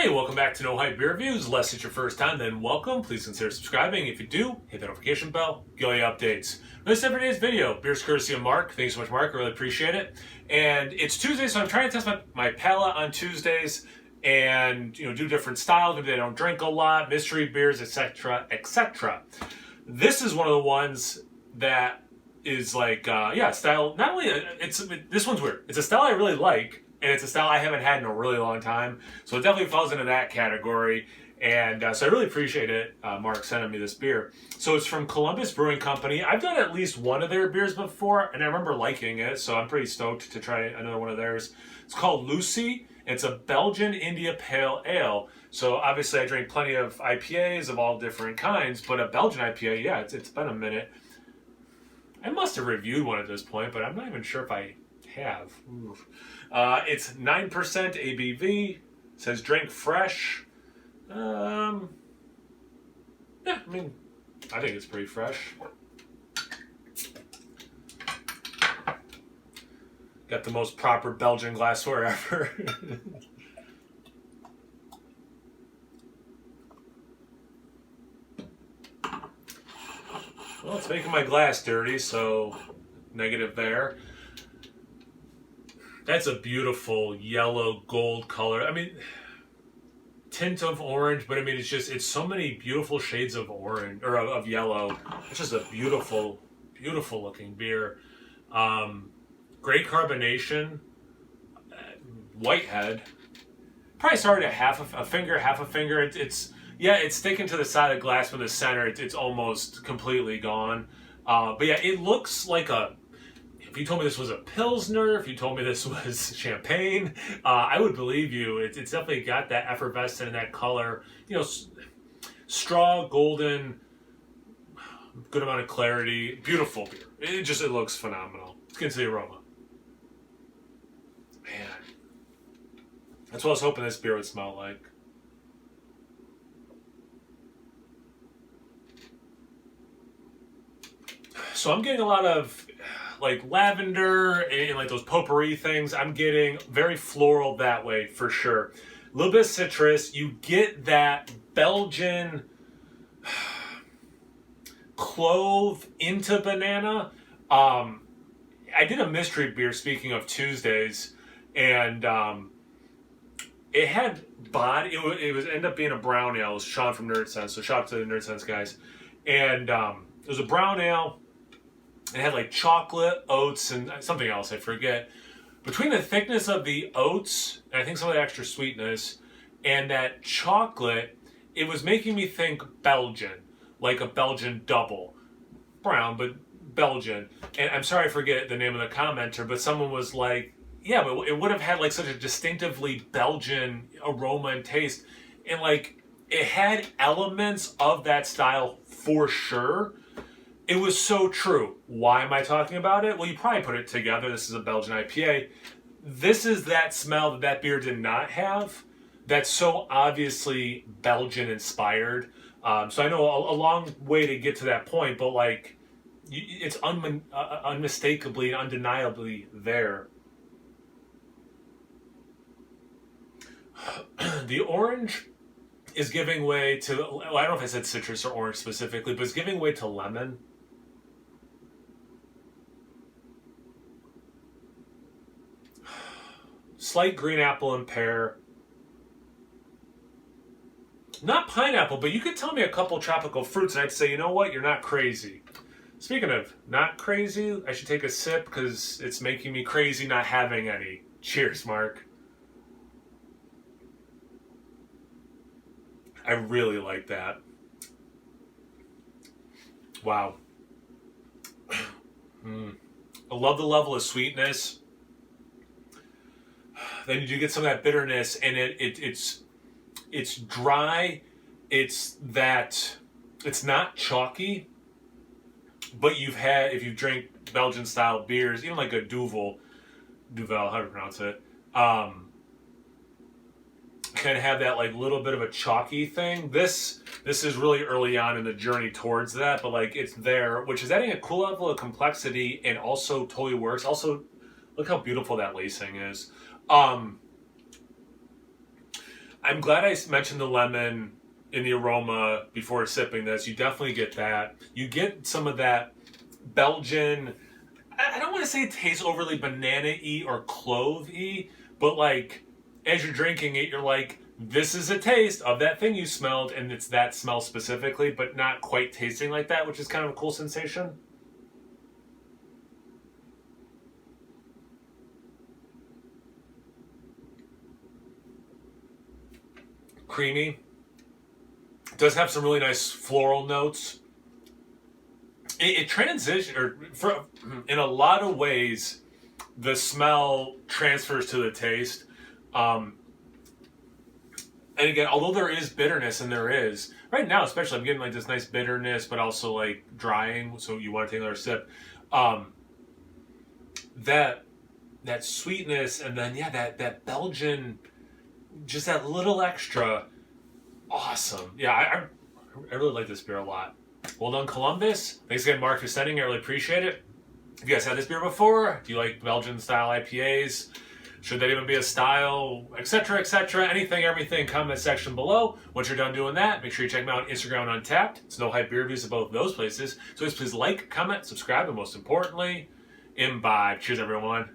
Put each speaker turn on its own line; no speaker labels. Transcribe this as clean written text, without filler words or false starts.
Hey, welcome back to No Hype Beer Reviews. Unless it's your first time, then welcome. Please consider subscribing. If you do, hit the notification bell. Get all your updates. This is every day's video. Beer's courtesy of Mark. Thanks so much, Mark. I really appreciate it. And it's Tuesday, so I'm trying to test my palate on Tuesdays and do different styles. Maybe they don't drink a lot, mystery beers, etc., etc. This is one of the ones that is like, style. Not only this one's weird. It's a style I really like. And it's a style I haven't had in a really long time. So it definitely falls into that category. And so I really appreciate it, Mark sending me this beer. So it's from Columbus Brewing Company. I've done at least one of their beers before, and I remember liking it. So I'm pretty stoked to try another one of theirs. It's called Lucy. It's a Belgian India Pale Ale. So obviously I drink plenty of IPAs of all different kinds, but a Belgian IPA, yeah, it's been a minute. I must have reviewed one at this point, but I'm not even sure if I have. It's 9% ABV. It says drink fresh. Yeah, I mean, I think it's pretty fresh. Got the most proper Belgian glassware ever. Well, it's making my glass dirty, so negative there. That's a beautiful yellow gold color. I mean, tint of orange, but I mean, it's so many beautiful shades of orange or of yellow. It's just a beautiful, beautiful looking beer. Great carbonation. White head. Probably started at half a finger. It's sticking to the side of the glass from the center. It's almost completely gone. But yeah, it looks like a. If you told me this was a Pilsner, if you told me this was champagne, I would believe you. It's definitely got that effervescent and that color. Straw, golden, good amount of clarity. Beautiful beer. It looks phenomenal. Let's get into the aroma. Man. That's what I was hoping this beer would smell like. So I'm getting a lot of like lavender and like those potpourri things. I'm getting very floral that way for sure. A little bit of citrus. You get that Belgian clove into banana. I did a mystery beer, speaking of Tuesdays, and it had body. It was ended up being a brown ale. It was Sean from Nerd Sense, so shout out to the Nerd Sense guys. And it was a brown ale. It had like chocolate, oats, and something else, I forget. Between the thickness of the oats, and I think some of the extra sweetness, and that chocolate, it was making me think Belgian, like a Belgian double. Brown, but Belgian. And I'm sorry I forget the name of the commenter, but someone was like, yeah, but it would have had like such a distinctively Belgian aroma and taste. And like, it had elements of that style for sure. It was so true. Why am I talking about it? Well, you probably put it together. This is a Belgian IPA. This is that smell that beer did not have. That's so obviously Belgian inspired. So I know a long way to get to that point, but like, it's unmistakably and undeniably there. The orange is giving way to, well, I don't know if I said citrus or orange specifically, but it's giving way to lemon. Slight green apple and pear. Not pineapple, but you could tell me a couple tropical fruits and I'd say, you know what, you're not crazy. Speaking of not crazy, I should take a sip because it's making me crazy not having any. Cheers, Mark. I really like that. Wow. I love the level of sweetness. Then you do get some of that bitterness, and it's dry. It's not chalky, but if you drink Belgian style beers, even like a Duvel, how to pronounce it, kind of have that like little bit of a chalky thing. This is really early on in the journey towards that, but like it's there, which is adding a cool level of complexity and also totally works. Also, look how beautiful that lacing is. I'm glad I mentioned the lemon in the aroma before sipping this. You definitely get that. You get some of that Belgian. I don't want to say it tastes overly banana-y or clove-y, but like as you're drinking it, you're like, this is a taste of that thing you smelled, and it's that smell specifically, but not quite tasting like that, which is kind of a cool sensation. Creamy. It does have some really nice floral notes. It transitions, in a lot of ways, the smell transfers to the taste. And again, although there is bitterness, and there is right now, especially, I'm getting like this nice bitterness, but also like drying. So you want to take another sip. That that sweetness, and then yeah, that Belgian, just that little extra, awesome. Yeah, I really like this beer a lot. Well done, Columbus. Thanks again, Mark, for sending. I really appreciate it. Have you guys had this beer before? Do you like Belgian style IPAs? Should that even be a style, etc., etc.? Anything, everything, comment section below. Once you're done doing that, make sure you check me out on Instagram and Untapped. It's No Hype Beer Reviews at both those places. So please like, comment, subscribe, and most importantly, imbibe. Cheers, everyone.